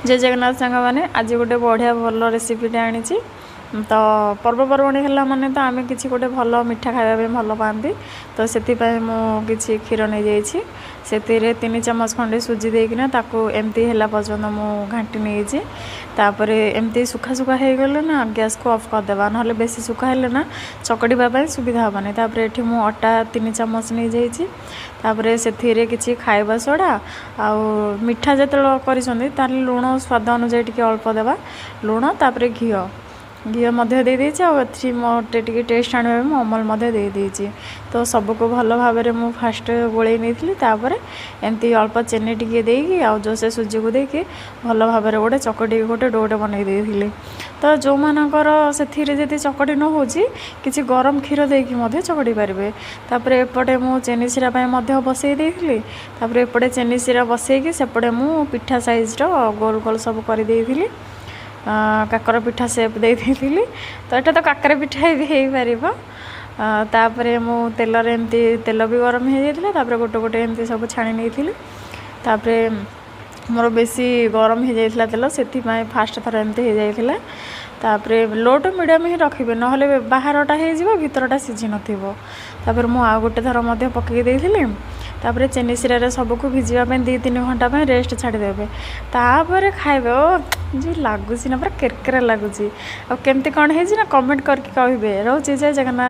जय जगन्नाथ सांग मैंने आज गोटे बढ़िया भल रेसिपीटे आनी तो पर्वपर्वाणी है माने तो आम कि गोटे भल मिठा खावाई भल पाती तो से मुझे क्षीर नहीं जाइए से 3 चम्मच खंडे सुजी देकिना ताकू एमती है पर्यटन मु घाटी नहीं तापर एमती सुखा सुखा हो गले ना गैस को ऑफ करदेवा ना बेसी सुखा है ना चकड़ापी सुविधा हेनी तापर ये मुझे अटा 3 चम्मच नहीं जाइए तापर से किसी खाइबा सोडा आउ मिठा जो कर लुण स्वाद अनुजाई टी अल्प देवा लुण तापर घी मध्य दे देछि आ एथि मोटे टिके टेस्ट आने में अमल दे देछि तो सबको भल भाव में फास्ट गोले नहीं तापर एमती अल्प चीनी टिके देकी आ जो से सुजी को देकी भल भाव में गोटे चकटी गोटे डोटे बनई देथिले तो जो मानकर से चकटी न होछि किछि गरम क्षीर देकी चकटी पारे तापर एपटे मु चीनी सिरा बसई देथिली तापर एपटे चीनी सिरा बसईकी सेपटे मु पिठा साइज रो गोल गोल सब कर देथिली काकर पिठा सेप दे देथिली तो यहाँ तो काकर पिठा भी हो पार तापर मु तेल एमती तेल भी गरम हो जाता तापर गोटे गोटे एमती सब छाणी नहीं तापर मोर बेसी गरम हो जाता तेल से फास्ट थर एमती हो जाता तापर लो टू मीडियम ही रखिए ना बाहरटा हो भीतरटा सीझी नपर मु आ गोटे थर पकई देथिली तापर चीनी सिरा सबको भिजापी 2-3 घंटा रेस्ट छाड़देवे तापर खाइबे जी लगुच ना पूरा केरकेरा लगुच आ केमती कौन है ना कमेंट करके कहे रोचे जय जगन्नाथ।